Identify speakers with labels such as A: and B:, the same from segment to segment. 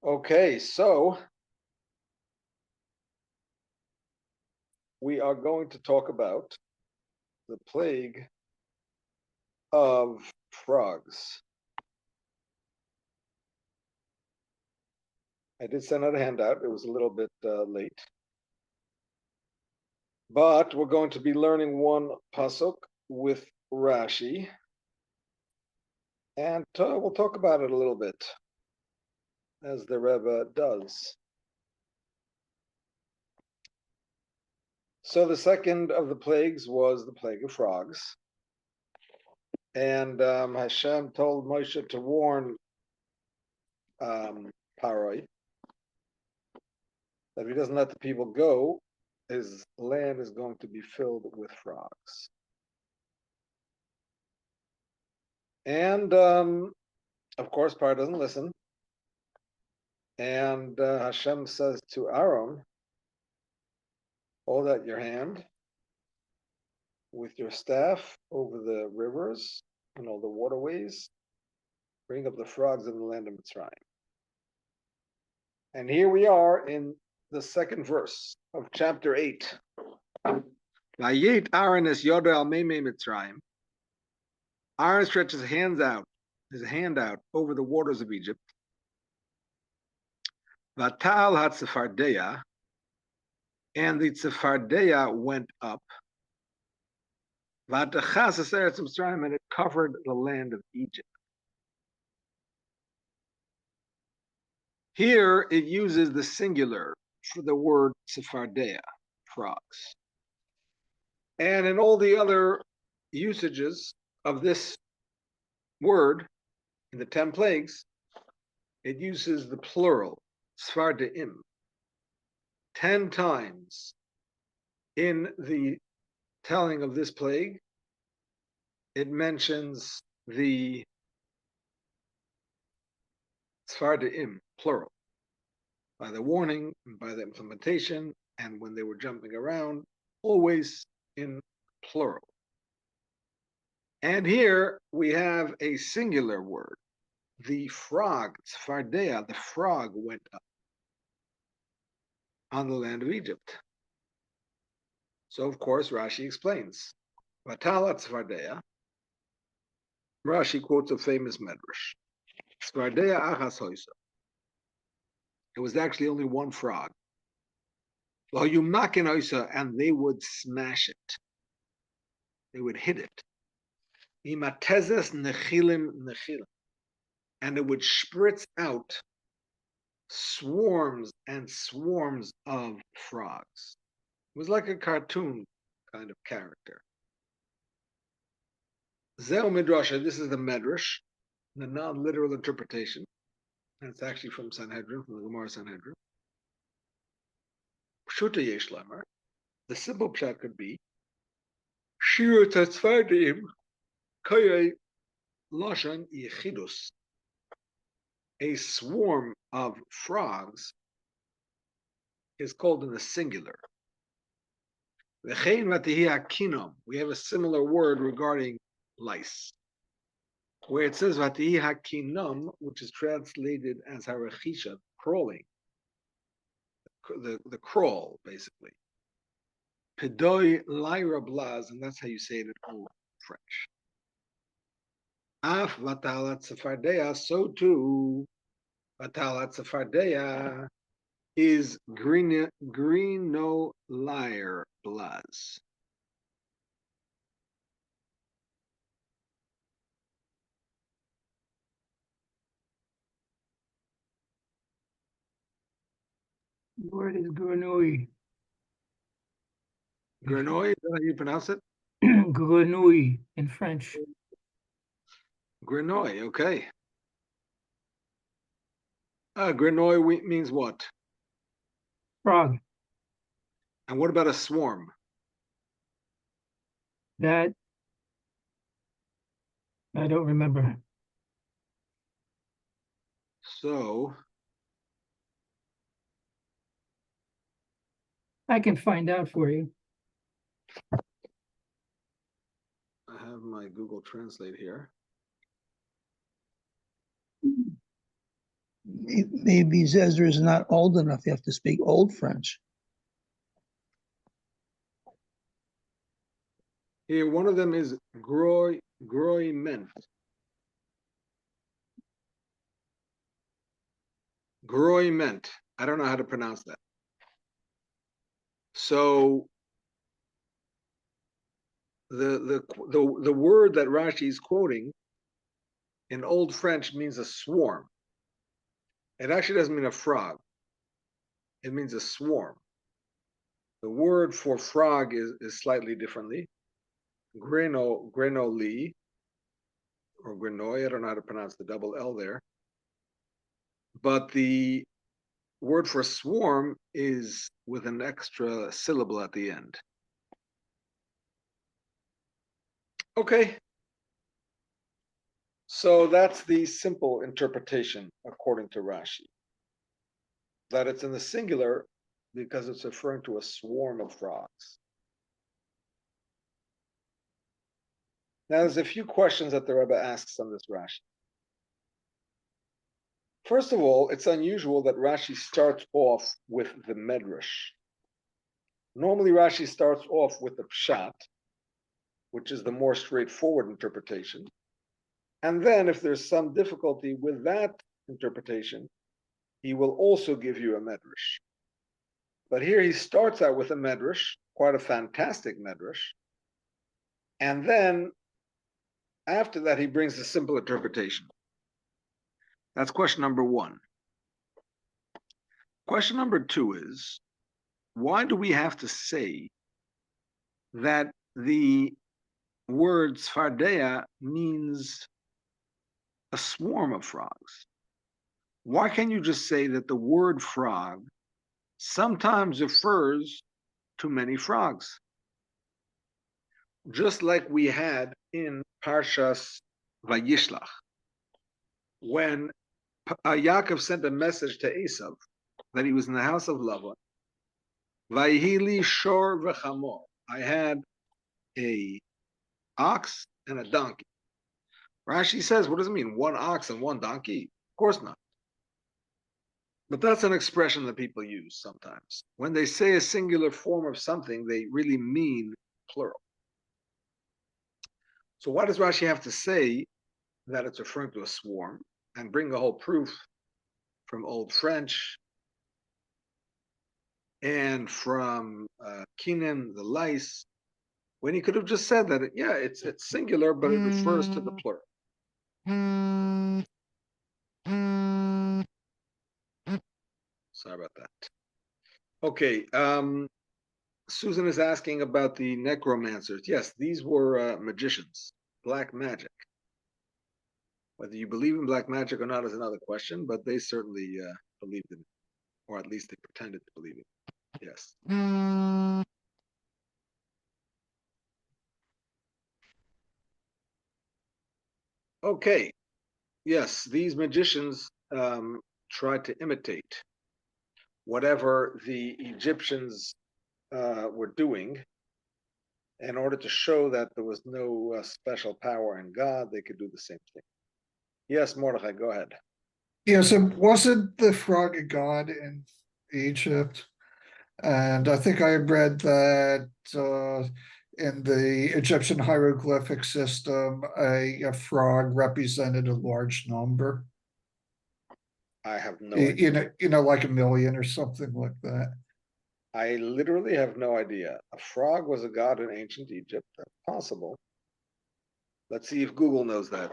A: Okay, so we are going to talk about the plague of frogs. I did send out a handout. It was a little bit late. But we're going to be learning one pasuk with Rashi. And we'll talk about it a little bit, as the Rebbe does. So the second of the plagues was the plague of frogs. And Hashem told Moshe to warn Paroi that if he doesn't let the people go, his land is going to be filled with frogs. And of course, Paroi doesn't listen. And Hashem says to Aaron, hold out your hand with your staff over the rivers and all the waterways, bring up the frogs in the land of Mitzrayim. And here we are in the second verse of chapter 8. Vayit Aaron es yodo al meimei Mitzrayim. Aaron stretches his hand out over the waters of Egypt. Vatal hatzephardeya, and the Tzephardeya went up. Vatachas es eretz Mitzrayim, and it covered the land of Egypt. Here it uses the singular for the word Tzephardeya, frogs. And in all the other usages of this word, in the 10 plagues, it uses the plural, Tzfardeim, 10 times in the telling of this plague. It mentions the Tzfardeim, plural, by the warning, and by the implementation, and when they were jumping around, always in plural. And here we have a singular word, the frog, Tzfardeya, the frog went up on the land of Egypt. So of course Rashi explains, Vatala Tzfardeya. Rashi quotes a famous medrash. Tzfardeya achas hoisa. It was actually only one frog. And they would smash it. They would hit it. Imatezes nechilim nechilim. And it would spritz out swarms and swarms of frogs. It was like a cartoon kind of character. Zeo midrasha, this is the medrash, the non-literal interpretation. And it's actually from Sanhedrin, from the Gemara Sanhedrin. Pshuta yesh lamar. The simple pshat could be Shiru tatzfardim koyei lashon yechidus. A swarm of frogs is called in the singular. We have a similar word regarding lice, where it says vatihi hakinam, which is translated as harachisha, crawling, the crawl, basically. Pedoi lyra blaz, and that's how you say it in old French. Af vatalat sephardeya, so too vatalat sephardeya is greenolier blaz.
B: The word is grenouille.
A: Grenouille, is that how you pronounce it?
B: Grenouille in French.
A: Grenouille, okay. Grenouille means what?
B: Frog.
A: And what about a swarm?
B: That I don't remember.
A: So
B: I can find out for you.
A: I have my Google Translate here.
C: maybe Zezer is not old enough. You have to speak Old French.
A: Here, one of them is groiment. Groiment. I don't know how to pronounce that. So the word that Rashi is quoting in Old French means a swarm. It actually doesn't mean a frog. It means a swarm. The word for frog is slightly differently. Grenoli, or grenoi, I don't know how to pronounce the double L there. But the word for swarm is with an extra syllable at the end. Okay. So that's the simple interpretation according to Rashi. That it's in the singular because it's referring to a swarm of frogs. Now there's a few questions that the Rebbe asks on this Rashi. First of all, it's unusual that Rashi starts off with the Medrash. Normally Rashi starts off with the Pshat, which is the more straightforward interpretation. And then if there's some difficulty with that interpretation, he will also give you a Medrash. But here he starts out with a Medrash, quite a fantastic Medrash. And then after that, he brings a simple interpretation. That's question number one. Question number two is, why do we have to say that the word Sfardea means a swarm of frogs? Why can't you just say that the word frog sometimes refers to many frogs? Just like we had in Parshas Vayishlach, when Yaakov sent a message to Esav that he was in the house of Lavan. Vayhili shor v'chamor. I had a ox and a donkey. Rashi says, what does it mean? One ox and one donkey? Of course not. But that's an expression that people use sometimes. When they say a singular form of something, they really mean plural. So why does Rashi have to say that it's referring to a swarm and bring the whole proof from Old French and from Kenan, the lice, when he could have just said that, yeah, it's singular, but it refers to the plural. Sorry about that. Okay, Susan is asking about the necromancers. Yes, these were magicians, black magic. Whether you believe in black magic or not is another question, but they certainly believed in it, or at least they pretended to believe it. Yes. Okay. Yes, these magicians tried to imitate whatever the Egyptians were doing in order to show that there was no special power in God. They could do the same thing. Yes, Mordechai, go ahead.
D: Yes, it wasn't the frog a god in Egypt. And I think I read that in the Egyptian hieroglyphic system, a frog represented a large number.
A: I have no idea.
D: Like a million or something like that.
A: I literally have no idea. A frog was a god in ancient Egypt. That's possible. Let's see if Google knows that.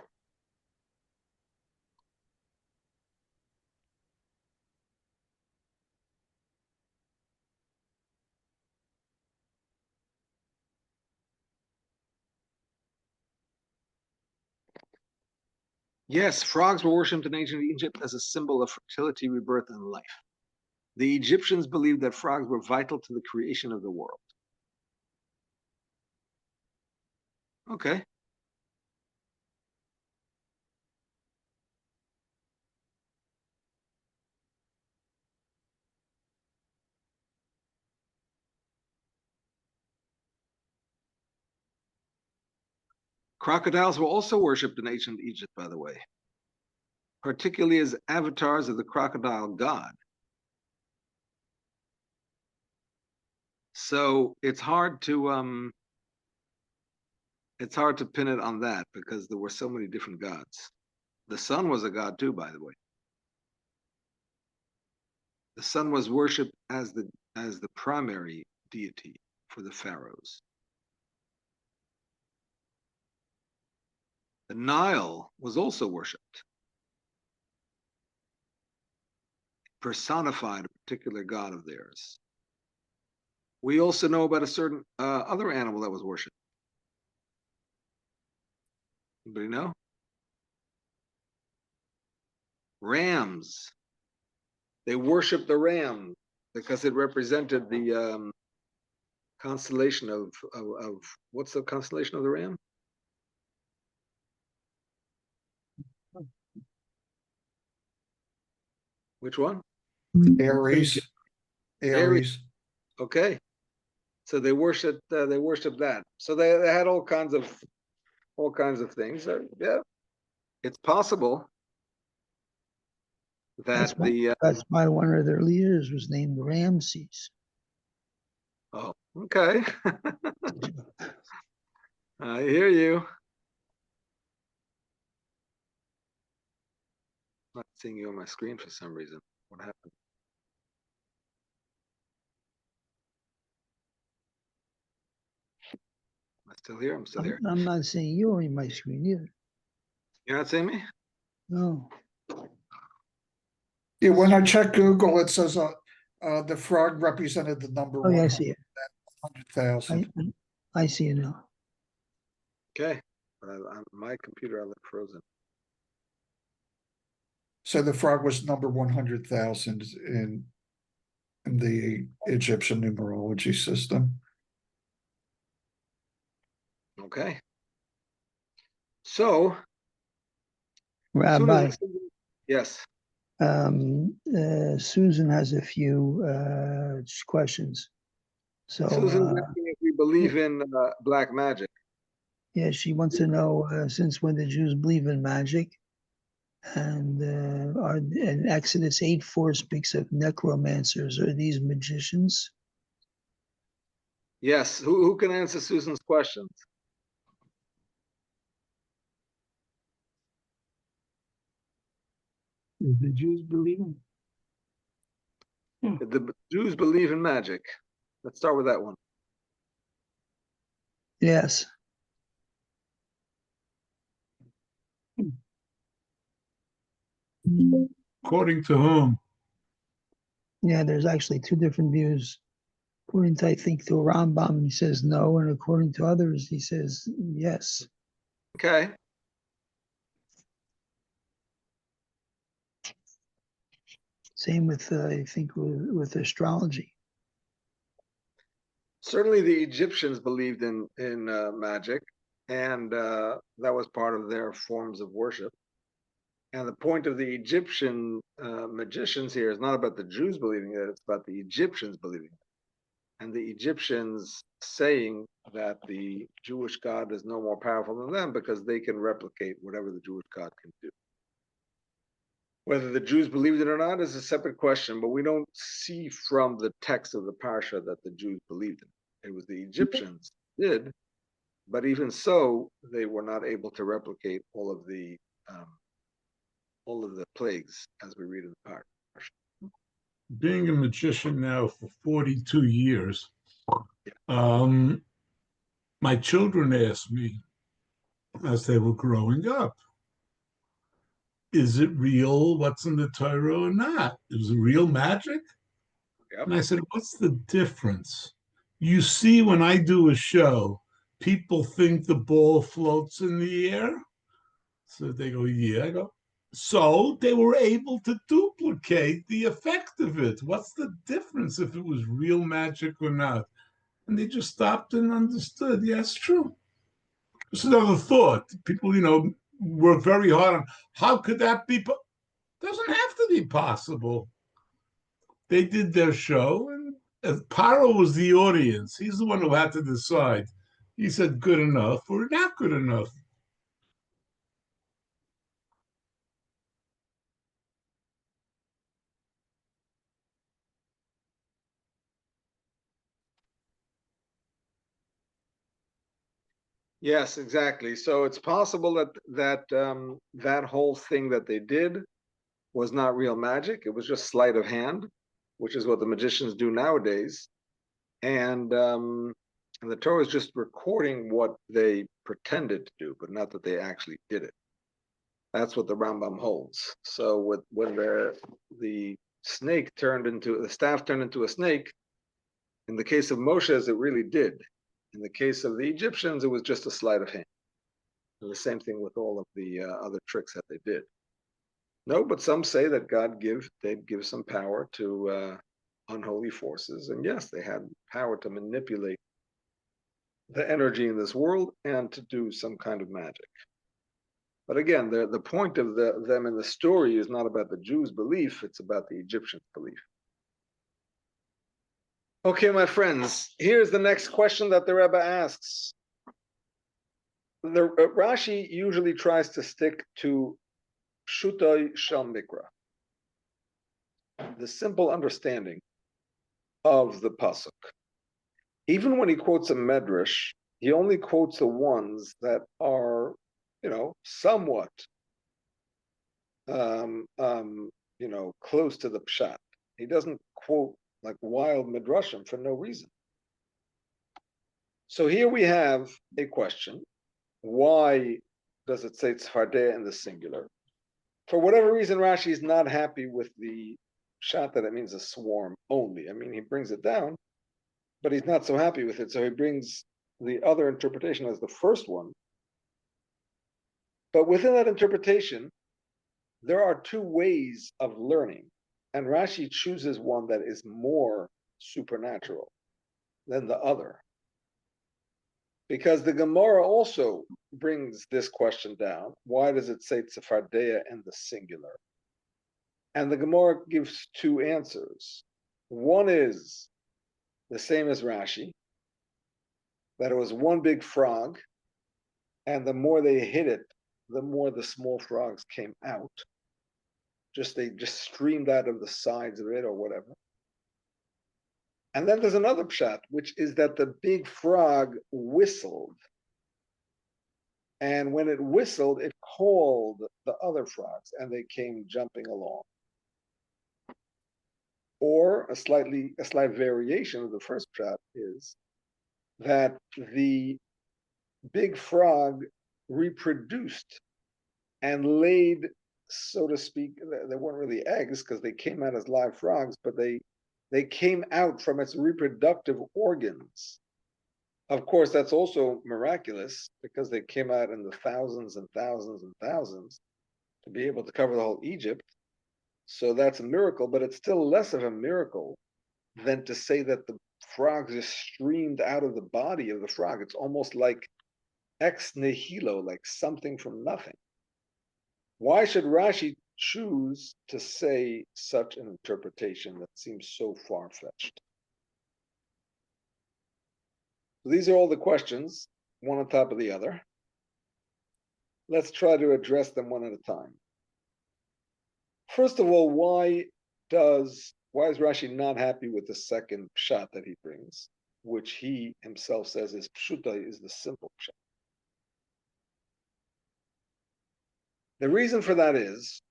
A: Yes, frogs were worshipped in ancient Egypt as a symbol of fertility, rebirth, and life. The Egyptians believed that frogs were vital to the creation of the world. Okay. Crocodiles were also worshipped in ancient Egypt, by the way. particularly as avatars of the crocodile god. So it's hard to pin it on that because there were so many different gods. The sun was a god too, by the way. The sun was worshipped as the primary deity for the pharaohs. The Nile was also worshipped, personified a particular god of theirs. We also know about a certain other animal that was worshipped. Anybody know? Rams. They worshipped the ram because it represented the constellation of what's the constellation of the ram? Which one?
D: Aries. Aries.
A: Okay, so they worshipped that. So they had all kinds of things. Yeah, it's possible that
C: That's why one of their leaders was named Ramses.
A: oh, okay. I hear you. I'm not seeing you on my screen for some reason. What happened? Am I still here? I'm still here.
C: I'm not seeing you on my screen either.
A: You're not seeing me?
C: No.
D: Yeah, when I check Google, it says the frog represented the number
C: Oh, yeah, I see it.
D: 100,000.
C: I see it now.
A: Okay, but on my computer I look frozen.
D: So the frog was number 100,000 in the Egyptian numerology system.
A: Okay. So,
C: Rabbi,
A: yes.
C: Susan has a few questions. So
A: Susan's asking if we believe in black magic.
C: yeah, she wants to know since when the Jews believe in magic, and Exodus 8:4 speaks of necromancers. Are these magicians?
A: Yes. Who can answer Susan's questions?
B: Do the Jews believe in?
A: The Jews believe in magic. Let's start with that one.
C: Yes.
E: According to whom?
C: Yeah, there's actually two different views. According to, I think, the Rambam, he says no, and according to others, he says yes.
A: Okay.
C: Same with, I think, with astrology.
A: Certainly the Egyptians believed in magic, and that was part of their forms of worship. And the point of the Egyptian magicians here is not about the Jews believing it, it's about the Egyptians believing it. And the Egyptians saying that the Jewish God is no more powerful than them because they can replicate whatever the Jewish God can do. Whether the Jews believed it or not is a separate question, but we don't see from the text of the parsha that the Jews believed it. It was the Egyptians did, but even so, they were not able to replicate all of the plagues as we read in the parsha.
E: Being a magician now for 42 years, my children asked me as they were growing up, is it real what's in the Torah or not? Is it real magic?
A: Yep.
E: And I said, what's the difference? You see, when I do a show, people think the ball floats in the air. So they go, yeah. I go, so they were able to duplicate the effect of it. What's the difference if it was real magic or not? And they just stopped and understood. Yes, true. It's another thought. People, work very hard on how could that be? Doesn't have to be possible. They did their show, and Paro was the audience. He's the one who had to decide. He said good enough or not good enough.
A: Yes, exactly. So it's possible that whole thing that they did was not real magic. It was just sleight of hand, which is what the magicians do nowadays. And the Torah is just recording what they pretended to do, but not that they actually did it. That's what the Rambam holds. So when the snake turned into the staff turned into a snake, in the case of Moshe's, it really did. In the case of the Egyptians, it was just a sleight of hand. And the same thing with all of the other tricks that they did. No, but some say that they'd give some power to unholy forces, and yes, they had power to manipulate the energy in this world and to do some kind of magic. But again, the point of them in the story is not about the Jews' belief; it's about the Egyptians' belief. Okay, my friends, here's the next question that the Rebbe asks. Rashi usually tries to stick to Pshutoi Shel Mikra, the simple understanding of the pasuk. Even when he quotes a medrash, he only quotes the ones that are, somewhat, close to the pshat. He doesn't quote like wild midrashim for no reason. So here we have a question: why does it say tzfardeh in the singular? For whatever reason, Rashi is not happy with the pshat that it means a swarm only. I mean, he brings it down, but he's not so happy with it. So he brings the other interpretation as the first one. But within that interpretation, there are two ways of learning. And Rashi chooses one that is more supernatural than the other. Because the Gemara also brings this question down. Why does it say tzefardea in the singular? And the Gemara gives two answers. One is the same as Rashi, that it was one big frog, and the more they hit it, the more the small frogs came out. They just streamed out of the sides of it or whatever. And then there's another pshat, which is that the big frog whistled. And when it whistled, it called the other frogs, and they came jumping along. Or a slight variation of the first pshat is that the big frog reproduced and laid, so to speak, they weren't really eggs because they came out as live frogs, but they came out from its reproductive organs. Of course, that's also miraculous because they came out in the thousands and thousands and thousands to be able to cover the whole Egypt. So that's a miracle, but it's still less of a miracle than to say that the frogs just streamed out of the body of the frog. It's almost like ex nihilo, like something from nothing. Why should Rashi choose to say such an interpretation that seems so far-fetched? So these are all the questions, one on top of the other. Let's try to address them one at a time. First of all, why is Rashi not happy with the second pshat that he brings, which he himself says is pshuta, is the simple pshat? The reason for that is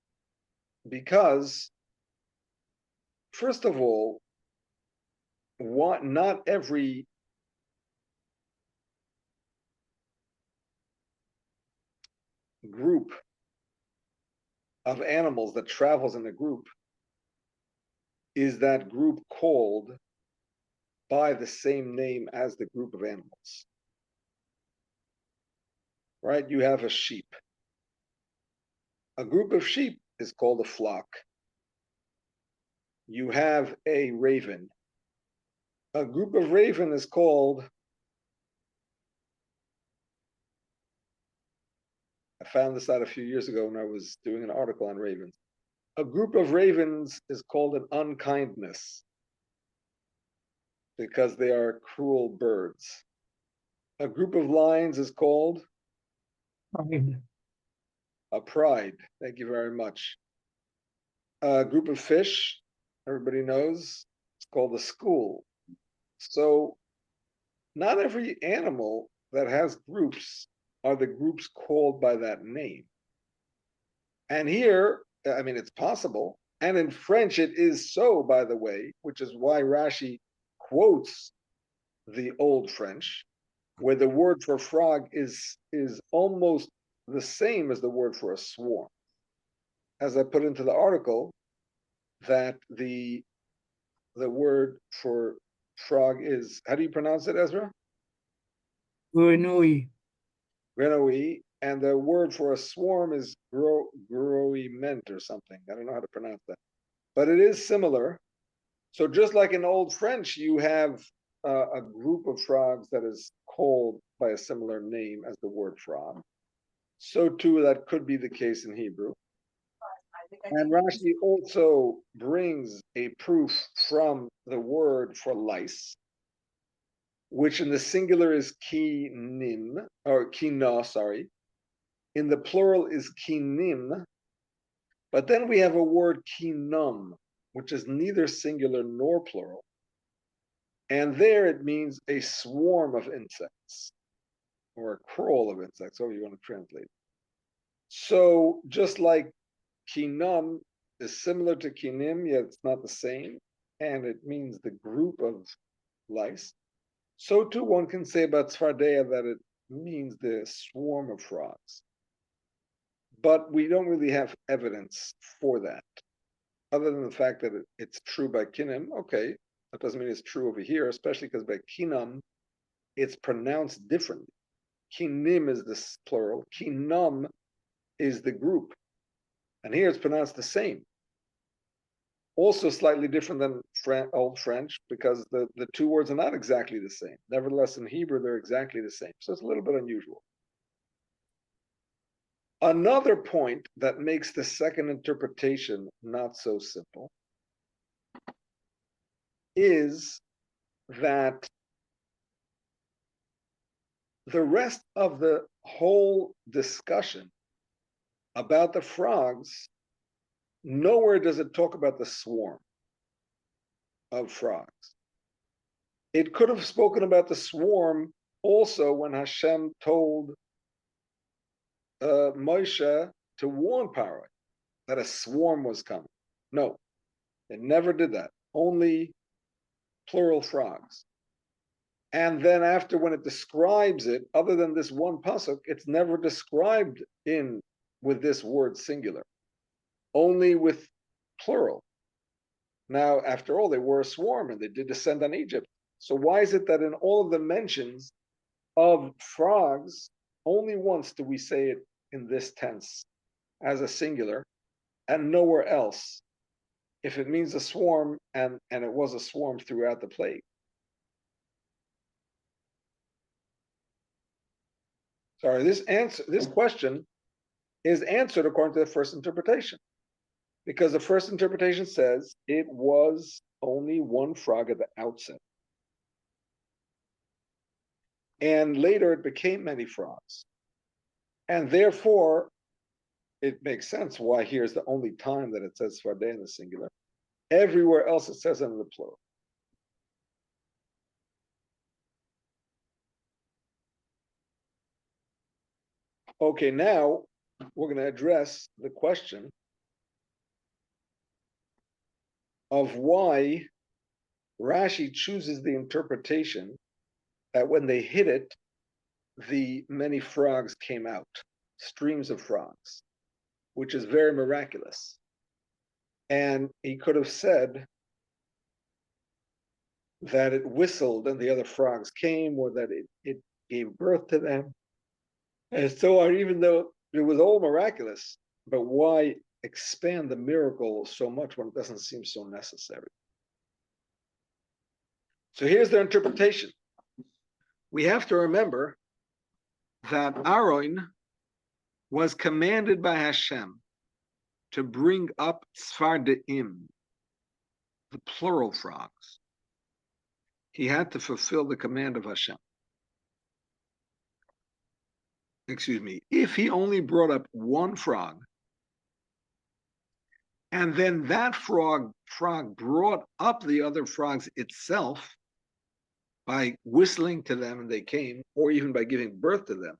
A: because, first of all, not every group of animals that travels in a group is that group called by the same name as the group of animals. Right? You have a sheep. A group of sheep is called a flock. You have a raven. A group of raven is called, I found this out a few years ago when I was doing an article on ravens. A group of ravens is called an unkindness because they are cruel birds. A group of lions is called
B: Pride.
A: a pride. Thank you very much. A group of fish, everybody knows, it's called a school. So not every animal that has groups are the groups called by that name. And here, I mean, it's possible. And in French, it is so, by the way, which is why Rashi quotes the Old French, where the word for frog is almost the same as the word for a swarm. As I put into the article, that the word for frog is, how do you pronounce it, Ezra?
B: Grenouille.
A: Grenouille, and the word for a swarm is grouillement or something. I don't know how to pronounce that, but it is similar. So just like in Old French, you have a group of frogs that is called by a similar name as the word frog. So too, that could be the case in Hebrew. And Rashi also brings a proof from the word for lice, which in the singular is kinim, or kina, sorry. In the plural is kinim. But then we have a word kinum, which is neither singular nor plural. And there it means a swarm of insects, or a crawl of insects, however you want to translate it. So just like kinum is similar to kinim, yet it's not the same, and it means the group of lice, so too one can say about Tzfardea that it means the swarm of frogs. But we don't really have evidence for that, other than the fact that it's true by kinim. Okay, that doesn't mean it's true over here, especially because by kinam, it's pronounced differently. Kinim is the plural, kinam is the group. And here it's pronounced the same. Also slightly different than Old French, because the two words are not exactly the same. Nevertheless, in Hebrew, they're exactly the same. So it's a little bit unusual. Another point that makes the second interpretation not so simple is that the rest of the whole discussion about the frogs, nowhere does it talk about the swarm of frogs. It could have spoken about the swarm also when Hashem told Moshe to warn Paro that a swarm was coming. No, it never did that. Only plural frogs. And then after, when it describes it, other than this one pasuk, it's never described with this word singular, only with plural. Now, after all, they were a swarm and they did descend on Egypt. So why is it that in all of the mentions of frogs, only once do we say it in this tense as a singular, and nowhere else, if it means a swarm and it was a swarm throughout the plague? Sorry, this question is answered according to the first interpretation, because the first interpretation says it was only one frog at the outset, and later it became many frogs, and therefore it makes sense why here's the only time that it says Tzfardea in the singular. Everywhere else it says it in the plural. Okay, now we're going to address the question of why Rashi chooses the interpretation that when they hit it, the many frogs came out, streams of frogs, which is very miraculous. And he could have said that it whistled and the other frogs came, or that it gave birth to them. And so on, even though it was all miraculous, but why expand the miracle so much when it doesn't seem so necessary? So here's their interpretation. We have to remember that Aaron was commanded by Hashem to bring up Tzfardeim, the plural frogs. He had to fulfill the command of Hashem. Excuse me, if he only brought up one frog, and then that frog brought up the other frogs itself, by whistling to them and they came, or even by giving birth to them,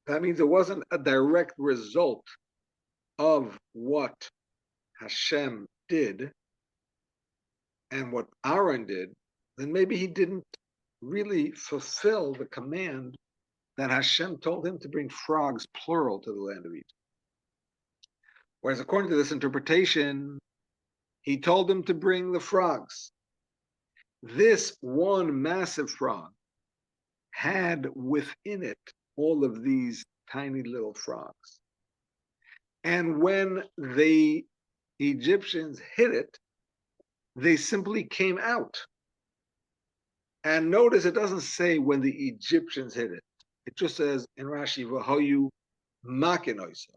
A: that means it wasn't a direct result of what Hashem did and what Aaron did, then maybe he didn't really fulfill the command that Hashem told him to bring frogs, plural, to the land of Egypt. Whereas according to this interpretation, he told them to bring the frogs. This one massive frog had within it all of these tiny little frogs. And when the Egyptians hit it, they simply came out. And notice it doesn't say when the Egyptians hit it. It just says in Rashi, V'hoyu makenoisa,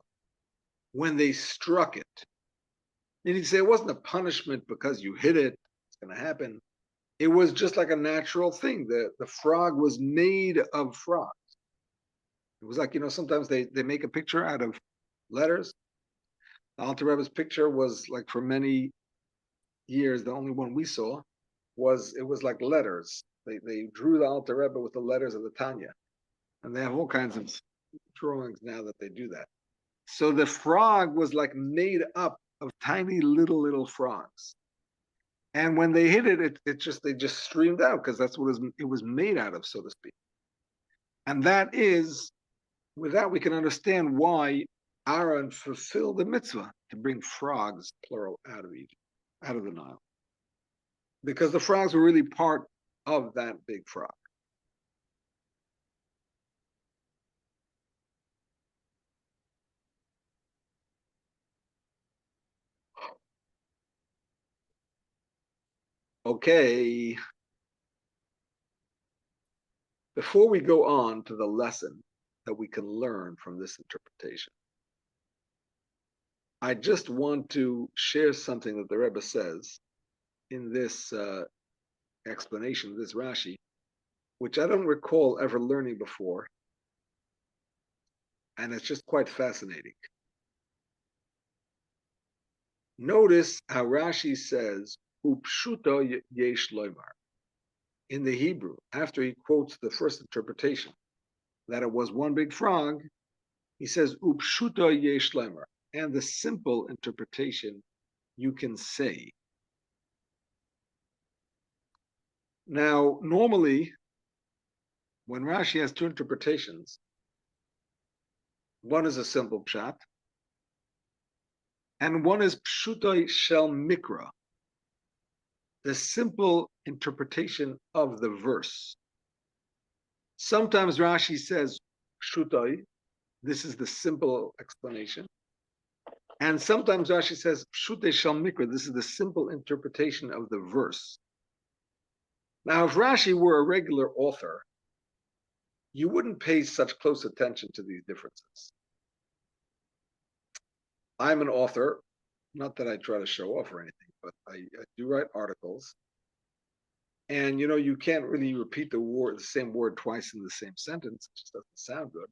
A: when they struck it. And he'd say it wasn't a punishment because you hit it, it's going to happen. It was just like a natural thing. The frog was made of frogs. It was like, sometimes they make a picture out of letters. The Alter Rebbe's picture was like for many years, the only one we saw was like letters. They drew the Alter Rebbe with the letters of the Tanya. And they have all kinds of drawings now that they do that. So the frog was like made up of tiny little frogs. And when they hit it, they just streamed out because that's what it was made out of, so to speak. And that is, with that we can understand why Aaron fulfilled the mitzvah to bring frogs, plural, out of Egypt, out of the Nile. Because the frogs were really part of that big frog. Okay. Before we go on to the lesson that we can learn from this interpretation, I just want to share something that the Rebbe says in this explanation, this Rashi, which I don't recall ever learning before, and it's just quite fascinating. Notice how Rashi says, Upshuto yesh loymar. In the Hebrew, after he quotes the first interpretation, that it was one big frog, he says, Upshuto yesh loymar. And the simple interpretation you can say. Now, normally, when Rashi has two interpretations, one is a simple pshat, and one is pshutoi shel mikra, the simple interpretation of the verse. Sometimes Rashi says pshutoi, this is the simple explanation, and sometimes Rashi says pshutoi shel mikra, this is the simple interpretation of the verse. Now, if Rashi were a regular author, you wouldn't pay such close attention to these differences. I'm an author, not that I try to show off or anything, but I do write articles. And you can't really repeat the same word twice in the same sentence. It just doesn't sound good.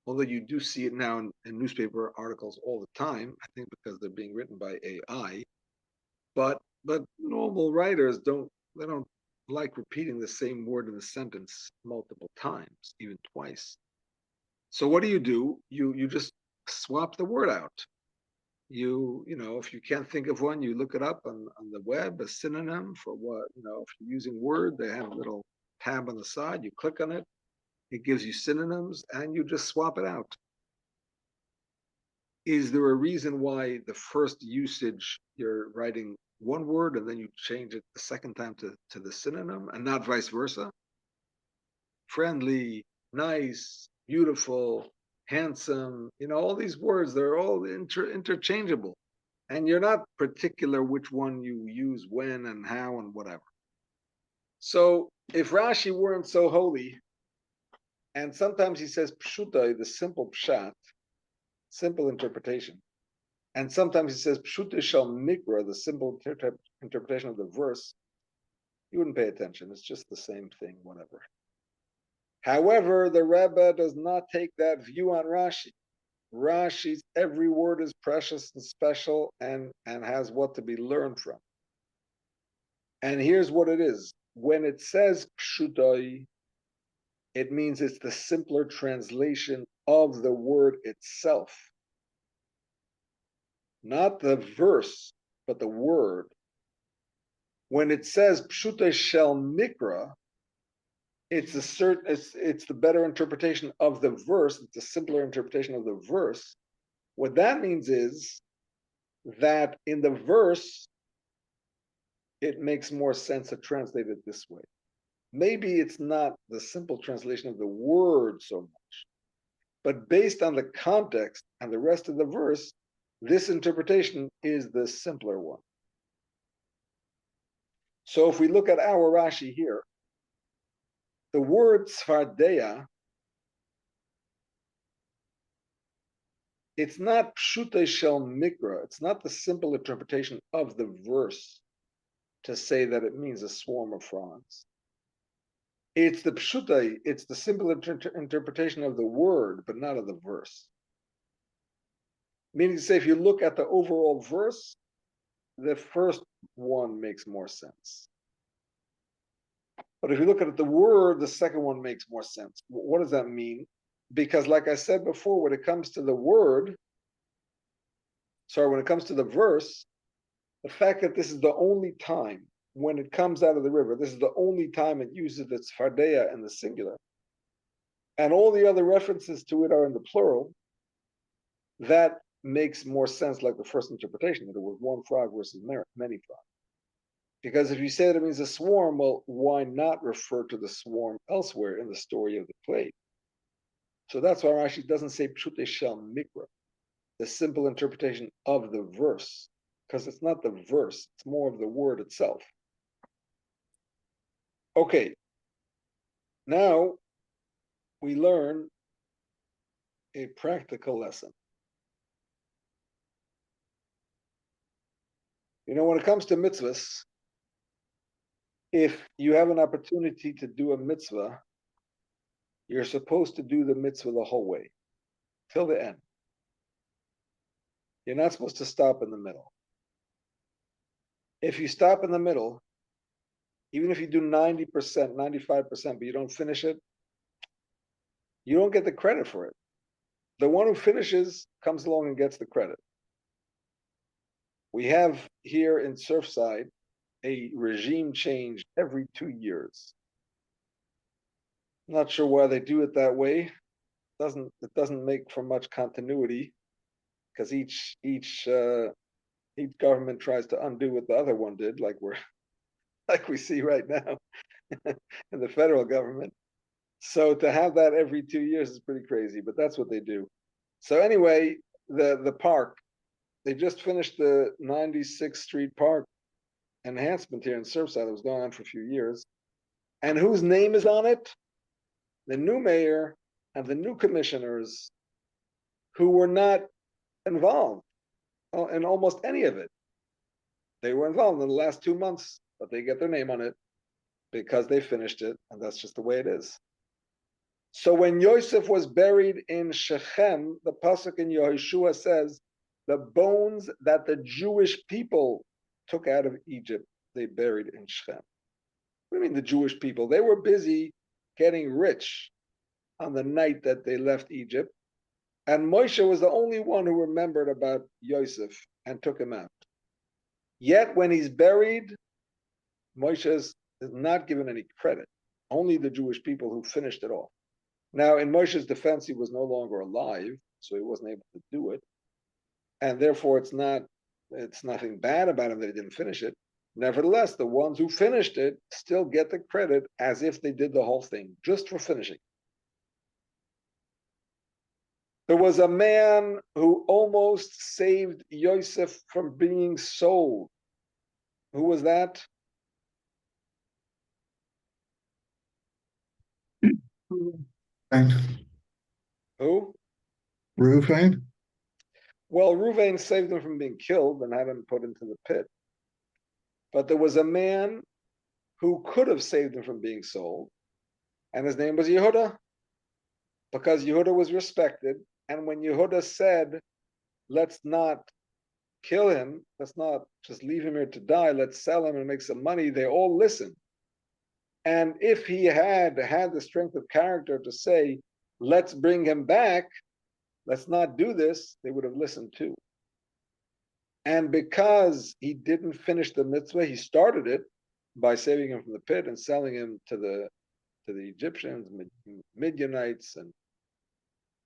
A: Although you do see it now in newspaper articles all the time, I think because they're being written by AI. But normal writers don't like repeating the same word in the sentence multiple times, even twice. So what do? You just swap the word out. If you can't think of one, you look it up on the web, a synonym for what, if you're using Word, they have a little tab on the side, you click on it, it gives you synonyms, and you just swap it out. Is there a reason why the first usage you're writing one word and then you change it the second time to the synonym and not vice versa? Friendly, nice, beautiful, handsome, all these words, they're all interchangeable. And you're not particular which one you use when and how and whatever. So if Rashi weren't so holy, and sometimes he says pshutai, the simple pshat, simple interpretation, and sometimes he says pshutai shel mikra, the simple interpretation of the verse, you wouldn't pay attention. It's just the same thing, whatever. However, the Rebbe does not take that view on Rashi. Rashi's every word is precious and special and has what to be learned from. And here's what it is. when it says pshutoi, it means it's the simpler translation of the word itself. Not the verse, but the word. When it says pshutoi shel mikra, it's the better interpretation of the verse, it's a simpler interpretation of the verse. What that means is that in the verse, it makes more sense to translate it this way. Maybe it's not the simple translation of the word so much, but based on the context and the rest of the verse, this interpretation is the simpler one. So if we look at our Rashi here, the word tzfardeya, it's not pshutei shel mikra, it's not the simple interpretation of the verse to say that it means a swarm of frogs. It's the pshutei, it's the simple interpretation of the word, but not of the verse. Meaning to say, if you look at the overall verse, the first one makes more sense. But if you look at the word, the second one makes more sense. What does that mean? Because like I said before, when it comes to the word, when it comes to the verse, the fact that this is the only time when it comes out of the river, this is the only time it uses the tzfardeya in the singular, and all the other references to it are in the plural, that makes more sense like the first interpretation, that it was one frog versus many frogs. Because if you say that it means a swarm, well, why not refer to the swarm elsewhere in the story of the plague? So that's why Rashi doesn't say pshutei shel mikra, the simple interpretation of the verse, because it's not the verse, it's more of the word itself. Okay, now we learn a practical lesson. You know, when it comes to mitzvahs, if you have an opportunity to do a mitzvah, you're supposed to do the mitzvah the whole way, till the end. You're not supposed to stop in the middle. If you stop in the middle, even if you do 90%, 95%, but you don't finish it, you don't get the credit for it. The one who finishes comes along and gets the credit. We have here in Surfside a regime change every 2 years. I'm not sure why they do it that way. It doesn't make for much continuity, because each government tries to undo what the other one did, like we see right now in the federal government. So to have that every 2 years is pretty crazy, but that's what they do. So anyway, the park, they just finished the 96th Street Park enhancement here in Surfside that was going on for a few years. And whose name is on it? The new mayor and the new commissioners, who were not involved in almost any of it. They were involved in the last 2 months, but they get their name on it because they finished it, and that's just the way it is. So when Yosef was buried in Shechem, the pasuk in Yehoshua says, the bones that the Jewish people took out of Egypt, they buried in Shechem. What do you mean the Jewish people? They were busy getting rich on the night that they left Egypt, and Moshe was the only one who remembered about Yosef and took him out. Yet when he's buried, Moshe is not given any credit. Only the Jewish people who finished it off. Now, in Moshe's defense, he was no longer alive, so he wasn't able to do it, and therefore it's nothing bad about him that he didn't finish it. Nevertheless, the ones who finished it still get the credit as if they did the whole thing, just for finishing. There was a man who almost saved Yosef from being sold. Who was that?
D: And
A: Who?
D: Reuven?
A: Well, Reuven saved him from being killed and had him put into the pit. But there was a man who could have saved him from being sold, and his name was Yehuda, because Yehuda was respected. And when Yehuda said, let's not kill him, let's not just leave him here to die, let's sell him and make some money, they all listened. And if he had the strength of character to say, let's bring him back, let's not do this, they would have listened too. And because he didn't finish the mitzvah, he started it by saving him from the pit and selling him to the Egyptians, Midianites,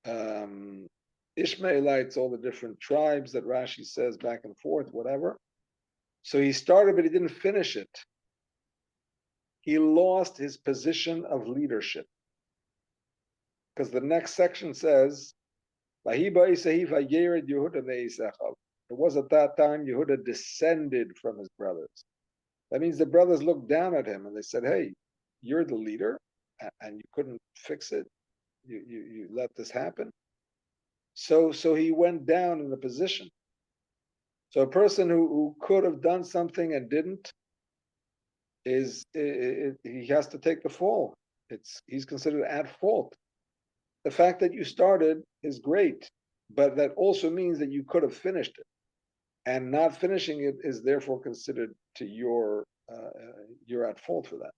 A: and Ishmaelites, all the different tribes that Rashi says back and forth, whatever. So he started, but he didn't finish it. He lost his position of leadership. Because the next section says, it was at that time Yehuda descended from his brothers. That means the brothers looked down at him and they said, hey, you're the leader and you couldn't fix it. You let this happen. So he went down in the position. So a person who could have done something and didn't, he has to take the fall. He's considered at fault. The fact that you started is great, but that also means that you could have finished it, and not finishing it is therefore considered to you're at fault for that.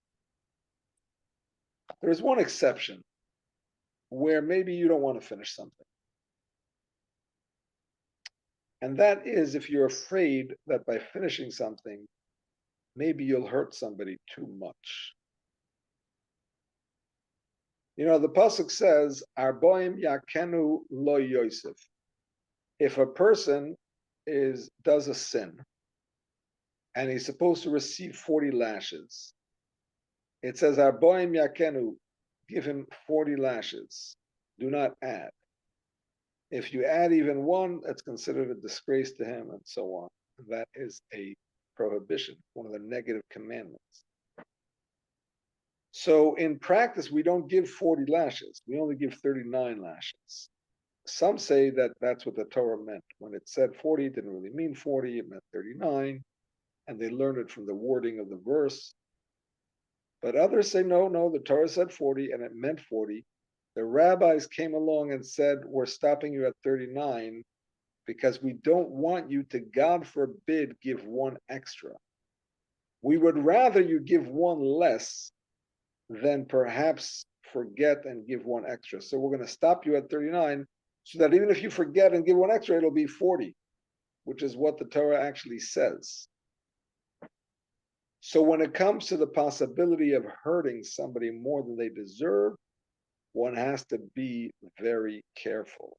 A: There's one exception where maybe you don't want to finish something, and that is if you're afraid that by finishing something, maybe you'll hurt somebody too much. You know, the pasuk says, "Arboim yakenu lo Yosef." If a person does a sin, and he's supposed to receive 40 lashes, it says, "Arboim yakenu," give him 40 lashes. Do not add. If you add even one, that's considered a disgrace to him, and so on. That is a prohibition, one of the negative commandments. So in practice, we don't give 40 lashes. We only give 39 lashes. Some say that that's what the Torah meant. When it said 40, it didn't really mean 40, it meant 39. And they learned it from the wording of the verse. But others say, no, the Torah said 40 and it meant 40. The rabbis came along and said, we're stopping you at 39 because we don't want you to, God forbid, give one extra. We would rather you give one less than perhaps forget and give one extra. So we're going to stop you at 39 so that even if you forget and give one extra, it'll be 40, which is what the Torah actually says. So when it comes to the possibility of hurting somebody more than they deserve, one has to be very careful.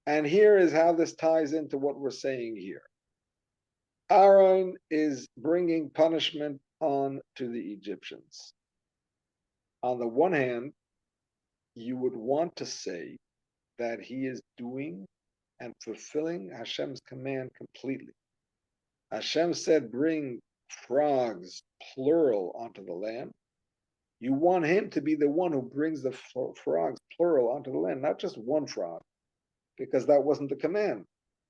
A: And here is how this ties into what we're saying here. Aaron is bringing punishment on to the Egyptians. On the one hand, you would want to say that he is doing and fulfilling Hashem's command completely. Hashem said, bring frogs, plural, onto the land. You want him to be the one who brings the frogs, plural, onto the land, not just one frog, because that wasn't the command.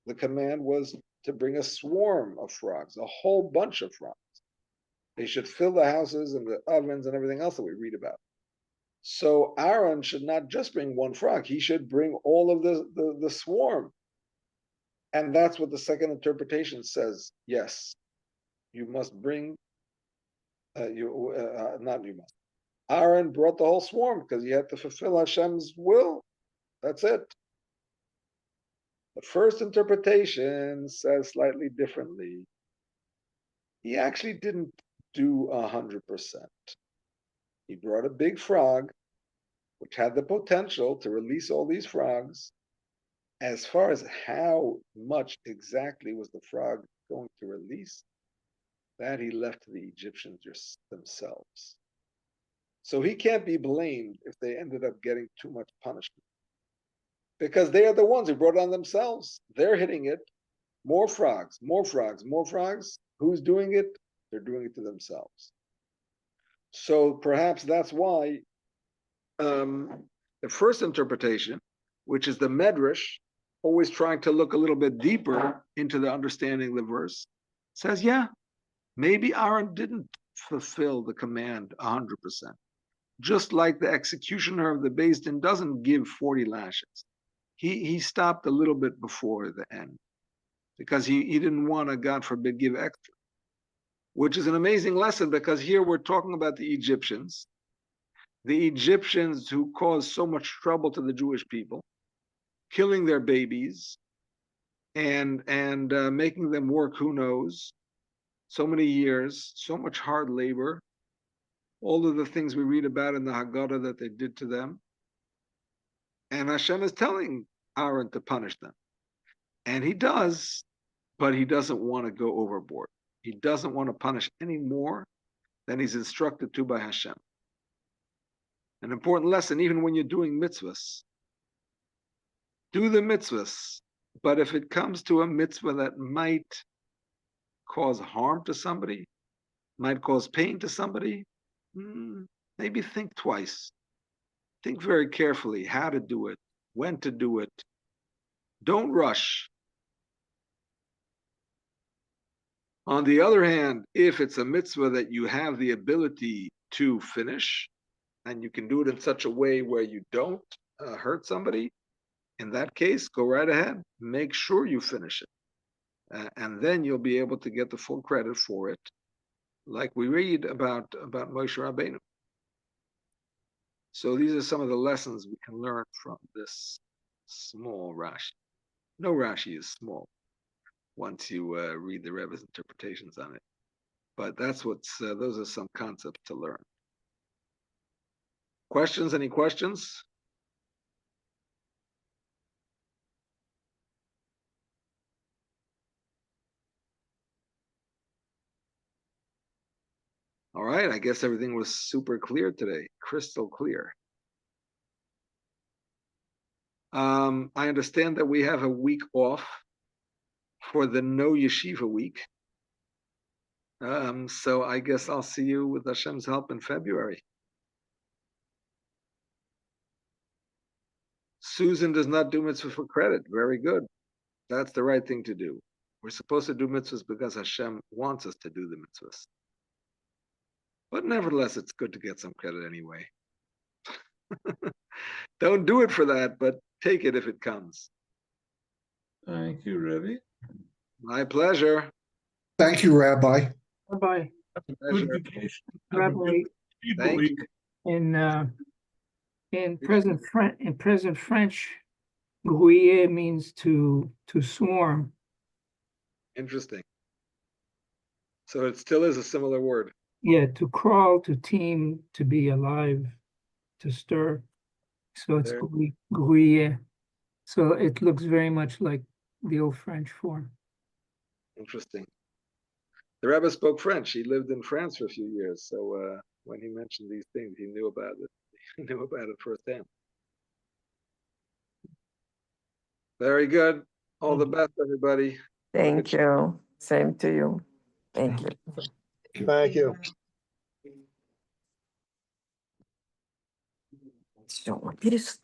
A: The command was to bring a swarm of frogs, a whole bunch of frogs. They should fill the houses and the ovens and everything else that we read about. So Aaron should not just bring one frog, he should bring all of the swarm. And that's what the second interpretation says. Yes, you must bring, not you must. Aaron brought the whole swarm because he had to fulfill Hashem's will. That's it. The first interpretation says slightly differently. He actually didn't do 100%. He brought a big frog, which had the potential to release all these frogs. As far as how much exactly was the frog going to release, that he left to the Egyptians themselves. So he can't be blamed if they ended up getting too much punishment, because they are the ones who brought it on themselves. They're hitting it. More frogs, more frogs, more frogs. Who's doing it? They're doing it to themselves. So perhaps that's why the first interpretation, which is the Medrash, always trying to look a little bit deeper into the understanding of the verse, says, yeah, maybe Aaron didn't fulfill the command 100%. Just like the executioner of the Beis Din doesn't give 40 lashes. He stopped a little bit before the end because he didn't want to, God forbid, give extra. which is an amazing lesson because here we're talking about the Egyptians who caused so much trouble to the Jewish people, killing their babies and making them work, who knows, so many years, so much hard labor, all of the things we read about in the Haggadah that they did to them. And Hashem is telling Aaron to punish them. And he does, but he doesn't want to go overboard. He doesn't want to punish any more than he's instructed to by Hashem. An important lesson, even when you're doing mitzvahs. Do the mitzvahs, but if it comes to a mitzvah that might cause harm to somebody, might cause pain to somebody, maybe think twice. Think very carefully how to do it, when to do it. Don't rush. On the other hand, if it's a mitzvah that you have the ability to finish, and you can do it in such a way where you don't hurt somebody, in that case, go right ahead. Make sure you finish it. And then you'll be able to get the full credit for it, like we read about Moshe Rabbeinu. So these are some of the lessons we can learn from this small Rashi. No Rashi is small once you read the Rebbe's interpretations on it. But that's those are some concepts to learn. Questions? Any questions? All right, I guess everything was super clear today, crystal clear. I understand that we have a week off for the No Yeshiva week. So I guess I'll see you with Hashem's help in February. Susan does not do mitzvah for credit. Very good. That's the right thing to do. We're supposed to do mitzvahs because Hashem wants us to do the mitzvahs. But nevertheless, it's good to get some credit anyway. Don't do it for that, but take it if it comes.
E: Thank you, Rebbe.
A: My pleasure.
D: Thank you, Rabbi.
B: Rabbi,
E: Good
A: Pleasure.
E: vacation. Have a
B: Rabbi,
E: good people
A: Thank
E: week.
B: in present French, grouiller means to swarm.
A: Interesting. So it still is a similar word.
B: Yeah, to crawl, to team, to be alive, to stir. So it's
A: There.
B: grouiller. So it looks very much like the old French form.
A: Interesting. The Rebbe spoke French. He lived in France for a few years. So when he mentioned these things, he knew about it. He knew about it firsthand. Very good. All the best, everybody.
F: Thank you. Same to you. Thank you.
G: Thank you.
F: Всё, перестань.